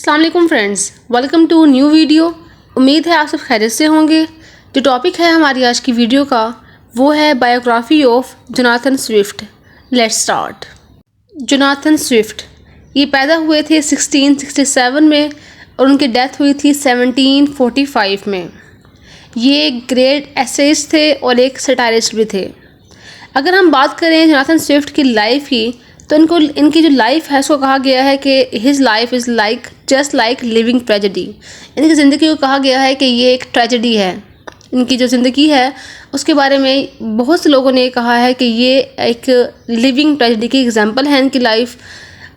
अस्सलाम वालेकुम friends, welcome to new video. उम्मीद है आप सब खैरियत से होंगे। जो टॉपिक है हमारी आज की वीडियो का वो है biography of Jonathan Swift. Let's start. Jonathan Swift ये पैदा हुए थे 1667 में और उनकी डेथ हुई थी 1745 में। ये एक ग्रेट एसेइस्ट थे और एक सटायरिस्ट भी थे। अगर हम बात करें जोनाथन स्विफ्ट की लाइफ की तो इनकी जो लाइफ है उसको कहा गया है कि his life is like just like living tragedy. इनकी ज़िंदगी को कहा गया है कि ये एक ट्रेजेडी है। इनकी जो ज़िंदगी है उसके बारे में बहुत से लोगों ने कहा है कि ये एक लिविंग ट्रेजेडी की एग्जांपल है इनकी लाइफ।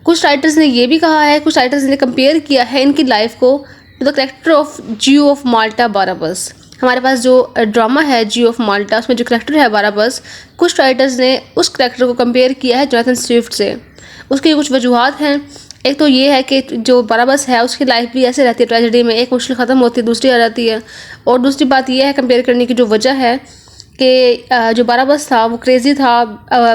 कुछ राइटर्स ने ये भी कहा है, कुछ राइटर्स ने कंपेयर किया है इनकी लाइफ को टू द कैरेक्टर ऑफ ज्यू ऑफ माल्टा बाराबस। हमारे पास जो ड्रामा है ज्यू ऑफ माल्टा उसमें जो करेक्टर है बाराबस, कुछ राइटर्स ने उस करेक्टर को कंपेयर किया है जोनाथन स्विफ्ट से। उसकी कुछ वजूहत हैं। एक तो ये है कि जो बाराबस है उसकी लाइफ भी ऐसे रहती है ट्रेजेडी में, एक मुश्किल ख़त्म होती है दूसरी आ जाती है। और दूसरी बात यह है कंपेयर करने की जो वजह है कि जो बाराबस था वो क्रेज़ी था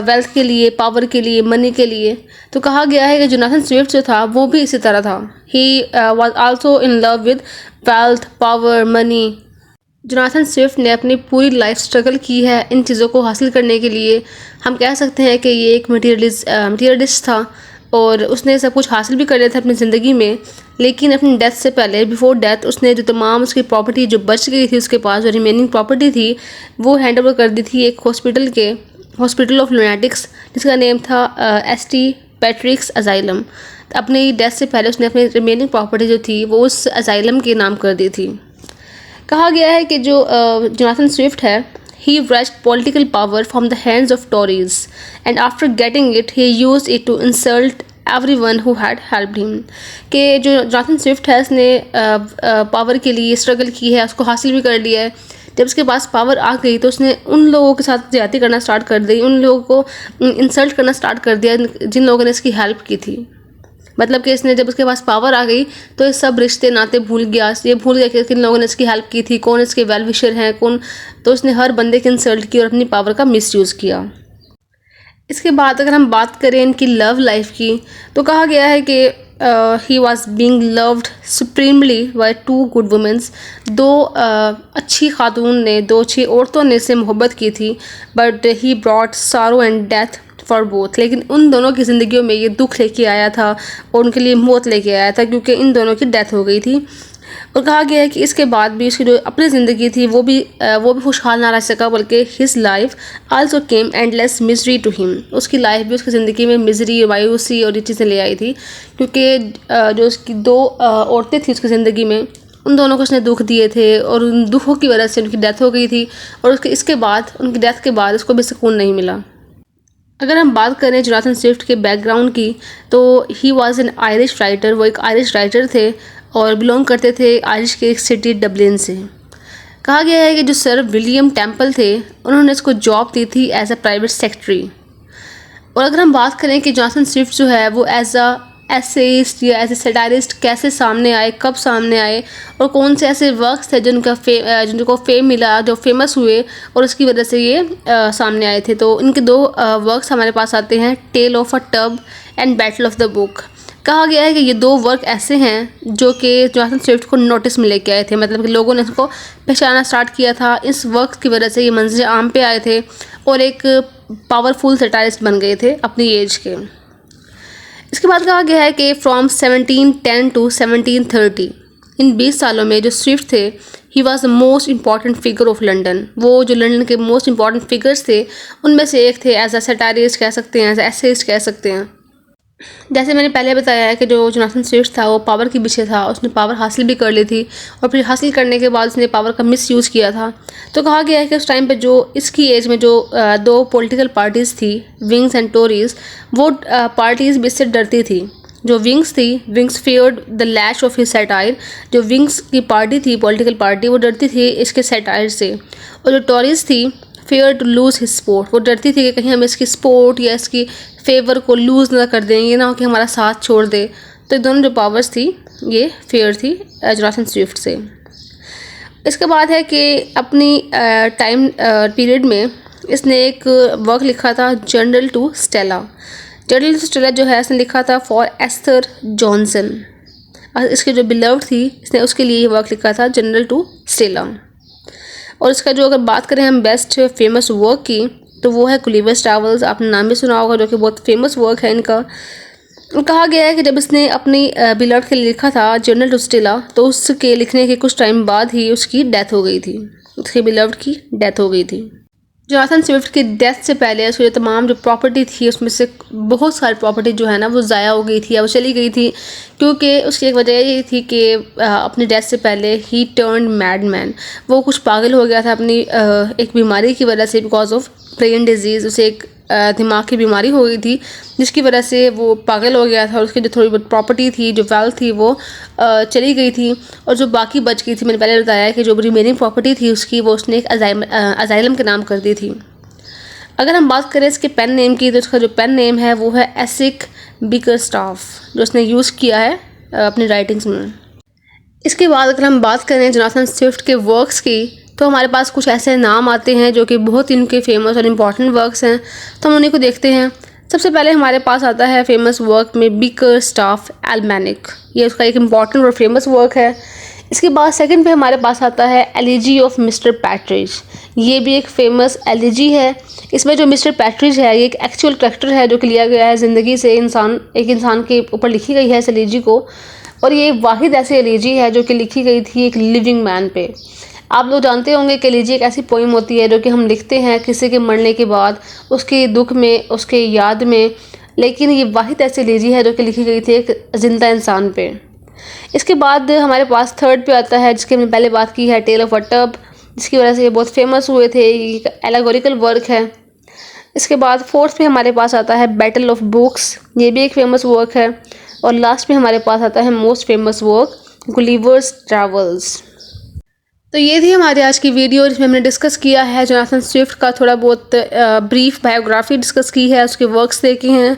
वेल्थ के लिए, पावर के लिए, मनी के लिए। तो कहा गया है कि जोनाथन स्विफ्ट जो था वो भी इसी तरह था। He was also in love with wealth, power, money. Jonathan Swift ने अपनी पूरी लाइफ स्ट्रगल की है इन चीज़ों को हासिल करने के लिए। हम कह सकते हैं कि ये एक मटीरियलिस्ट था और उसने सब कुछ हासिल भी कर लिया था अपनी ज़िंदगी में। लेकिन अपनी डेथ से पहले, बिफोर डेथ, उसने जो तमाम उसकी प्रॉपर्टी जो बच गई थी उसके पास, जो रिमेनिंग प्रॉपर्टी थी, वो हैंड ओवर कर दी थी एक हॉस्पिटल ऑफ लुनेटिक्स जिसका नेम था ST पैट्रिक्स अजाइलम। अपनी डेथ से पहले उसने अपनी रिमेनिंग प्रॉपर्टी जो थी वो उस अजाइलम के नाम कर दी थी। कहा गया है कि जो जोनाथन स्विफ्ट है he wrenched political power from the hands of Tories and after getting it he used it to insult everyone who had helped him। कि जो जोनाथन स्विफ्ट है उसने पावर के लिए स्ट्रगल की है, उसको हासिल भी कर लिया है। जब उसके पास पावर आ गई तो उसने उन लोगों के साथ ज्यादती करना स्टार्ट कर दी, उन लोगों को इंसल्ट करना स्टार्ट कर दिया जिन लोगों ने इसकी हेल्प की थी। मतलब कि इसने जब उसके पास पावर आ गई तो ये सब रिश्ते नाते भूल गया। ये भूल गया कि किन लोगों ने इसकी हेल्प की थी, कौन इसके वेल विशर हैं, कौन। तो उसने हर बंदे की इंसल्ट की और अपनी पावर का मिसयूज़ किया। इसके बाद अगर हम बात करें इनकी लव लाइफ की तो कहा गया है कि he was being loved supremely by 2 good womens. 2 अच्छी खातून ने, 2 अच्छी औरतों ने इससे मोहब्बत की थी। बट ही ब्रॉट सारो एंड डेथ फॉर बोथ। लेकिन उन दोनों की ज़िंदगियों में ये दुख लेके आया था और उनके लिए मौत लेके आया था क्योंकि इन दोनों की डेथ हो गई थी। और कहा गया है कि इसके बाद भी उसकी जो अपनी ज़िंदगी थी वो भी खुशहाल ना रह सका, बल्कि his life also came endless misery to him. उसकी लाइफ भी उसकी ज़िंदगी में मिजरी, मायूसी और ये चीज़ें ले आई थी क्योंकि जो उसकी 2 औरतें थी उसकी ज़िंदगी में, उन दोनों को उसने दुख दिए थे और उन दुखों की वजह से उनकी डेथ हो गई थी। और इसके बाद, उनकी डेथ के बाद उसको भी सुकून नहीं मिला। अगर हम बात करें जोनाथन स्विफ्ट के बैकग्राउंड की तो he was an Irish writer. वो एक आयरिश राइटर थे और बिलोंग करते थे आयरिश के एक सिटी डबलिन से। कहा गया है कि जो सर विलियम टेम्पल थे उन्होंने इसको जॉब दी थी एज अ प्राइवेट सेक्रेटरी। और अगर हम बात करें कि जोनाथन स्विफ्ट जो है वो एज अ एसेइस्ट या एज ए सटायरिस्ट कैसे सामने आए, कब सामने आए और कौन से ऐसे वर्क्स थे जिनको फेम मिला, जो फेमस हुए और उसकी वजह से ये सामने आए थे। तो इनके 2 वर्क्स हमारे पास आते हैं, tale of a tub and battle of the book. कहा गया है कि ये 2 वर्क ऐसे हैं जो कि जोनाथन स्विफ्ट को नोटिस में लेके आए थे। मतलब कि लोगों ने इसको पहचाना स्टार्ट किया था। इस वर्क की वजह से ये मंज़िल आम पे आए थे और एक पावरफुल सटायरिस्ट बन गए थे अपनी एज के। इसके बाद कहा गया है कि फ्रॉम 1710 टू 1730 इन 20 सालों में जो स्विफ्ट थे he was the most important figure of London. वो जो लंदन के मोस्ट इंपॉर्टेंट फिगर्स थे उनमें से एक थे। एज अ सटायरिस्ट कह सकते हैं, एज अ एसेइस्ट कह सकते हैं। जैसे मैंने पहले बताया है कि जो जोनाथन स्विफ्ट था वो पावर के पीछे था, उसने पावर हासिल भी कर ली थी और फिर हासिल करने के बाद उसने पावर का मिसयूज़ किया था। तो कहा गया है कि उस टाइम पे जो इसकी एज में जो 2 पॉलिटिकल पार्टीज़ थी, विंग्स एंड टोरीज, वो पार्टीज़ भी इससे डरती थी। जो विंग्स थी, wings feared the lash of his satire. जो विंग्स की पार्टी थी, पॉलिटिकल पार्टी, वो डरती थी इसके सैटायर से। और जो टोरीज थी, fear to lose his support, वो डरती थी कि कहीं हम इसकी सपोर्ट या इसकी फेवर को लूज़ ना कर दें, ये ना हो कि हमारा साथ छोड़ दे। तो दोनों जो पावर्स थी ये फेयर थी जोनाथन स्विफ्ट से। इसके बाद है कि अपनी टाइम पीरियड में इसने एक वर्क लिखा था, journal to Stella. Journal to Stella जो है इसने लिखा था फॉर एस्थर जॉनसन। और इसके जो बिलव्ड थी इसने उसके लिए ये वर्क लिखा था, जनरल टू स्टेला। और इसका जो अगर बात करें हम बेस्ट फेमस वर्क की, तो वो है गुलिवर्स ट्रैवल्स। आपने नाम भी सुना होगा, जो कि बहुत फेमस वर्क है इनका। कहा गया है कि जब इसने अपनी बिलव्ड के लिए लिखा था जनरल टू स्टेला, तो उसके लिखने के कुछ टाइम बाद ही उसकी डेथ हो गई थी, उसके बिलव्ड की डेथ हो गई थी। जोनाथन स्विफ्ट की डेथ से पहले उसकी जो तमाम जो प्रॉपर्टी थी उसमें से बहुत सारी प्रॉपर्टी जो है ना वो ज़ाया हो गई थी या वो चली गई थी, क्योंकि उसकी एक वजह ये थी कि अपनी डेथ से पहले ही टर्न मैड मैन। वो कुछ पागल हो गया था अपनी एक बीमारी की वजह से, बिकॉज ऑफ ब्रेन डिजीज़। उसे एक दिमाग की बीमारी हो गई थी जिसकी वजह से वो पागल हो गया था, और उसकी जो थोड़ी बहुत प्रॉपर्टी थी, जो वेल्थ थी, वो चली गई थी। और जो बाकी बच गई थी, मैंने पहले बताया कि जो रिमेनिंग प्रॉपर्टी थी उसकी, वो उसने एक अजाइलम के नाम कर दी थी। अगर हम बात करें इसके पेन नेम की, तो इसका जो पेन नेम है वो है एसिक बिकरस्टॉफ, जो उसने यूज़ किया है अपनी राइटिंग्स में। इसके बाद अगर हम बात करें जोनाथन स्विफ्ट के वर्क्स की, तो हमारे पास कुछ ऐसे नाम आते हैं जो कि बहुत इनके फेमस और इम्पॉर्टेंट वर्क्स हैं, तो हम उन्हीं को देखते हैं। सबसे पहले हमारे पास आता है फेमस वर्क में बिकरस्टॉफ एल्मेनिक, ये उसका एक इम्पॉर्टेंट और फेमस वर्क है। इसके बाद सेकंड पे हमारे पास आता है एलिजी ऑफ मिस्टर पैट्रिज, ये भी एक फेमस एलिजी है। इसमें जो मिस्टर पैट्रिज है ये एक एक्चुअल कैरेक्टर है जो कि लिया गया है ज़िंदगी से, एक इंसान के ऊपर लिखी गई है इस एलिजी को, और ये वाहिद ऐसी एलिजी है जो कि लिखी गई थी एक लिविंग मैन पे। आप लोग जानते होंगे कि एलिजी एक ऐसी पोइम होती है जो कि हम लिखते हैं किसी के मरने के बाद, उसके दुख में, उसके याद में, लेकिन ये वाहिद ऐसी एलिजी है जो कि लिखी गई थी एक ज़िंदा इंसान पे। इसके बाद हमारे पास थर्ड पे आता है, जिसकी हमने पहले बात की है, टेल ऑफ अ टब, जिसकी वजह से ये बहुत फेमस हुए थे, ये एलेगोरिकल वर्क है। इसके बाद फोर्थ पे हमारे पास आता है बैटल ऑफ बुक्स, ये भी एक फेमस वर्क है। और लास्ट में हमारे पास आता है most famous work Gulliver's travels. तो ये थी हमारी आज की वीडियो, जिसमें हमने डिस्कस किया है जोनाथन स्विफ्ट का थोड़ा बहुत ब्रीफ बायोग्राफी डिस्कस की है, उसके वर्क्स देखे हैं।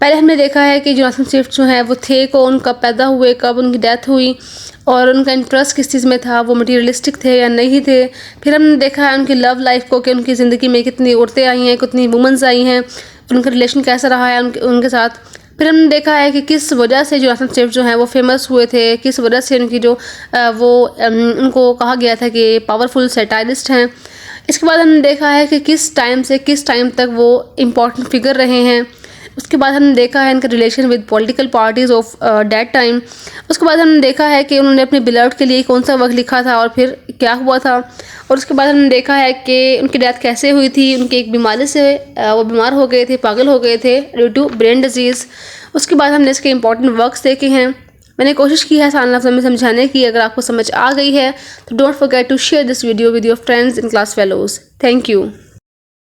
पहले हमने देखा है कि जोनाथन स्विफ्ट जो है वो थे कौन, कब पैदा हुए, कब उनकी डेथ हुई, और उनका इंटरेस्ट किस चीज़ में था, वो मटीरियलिस्टिक थे या नहीं थे। फिर हमने देखा है उनकी लव लाइफ को, कि उनकी ज़िंदगी में कितनी औरतें आई हैं, कितनी वुमेंस आई हैं, उनका रिलेशन कैसा रहा है उनके साथ। फिर हमने देखा है कि किस वजह से जोनाथन स्विफ्ट जो है वो फेमस हुए थे, किस वजह से उनकी जो उनको कहा गया था कि पावरफुल सैटारिस्ट हैं। इसके बाद हमने देखा है कि किस टाइम से किस टाइम तक वो इम्पॉर्टेंट फिगर रहे हैं। उसके बाद हमने देखा है इनका relation with political parties of that time. उसके बाद हमने देखा है कि उन्होंने अपने बिलव्ड के लिए कौन सा वर्क लिखा था और फिर क्या हुआ था। और उसके बाद हमने देखा है कि उनकी डेथ कैसे हुई थी, उनकी एक बीमारी से वो बीमार हो गए थे, पागल हो गए थे ड्यू टू ब्रेन डिजीज़। उसके बाद हमने इसके इंपॉर्टेंट वर्क्स देखे हैं। मैंने कोशिश की है आसान लफ्ज़ों में समझाने की। अगर आपको समझ आ गई है तो don't forget to share this video with your friends in class fellows. Thank you.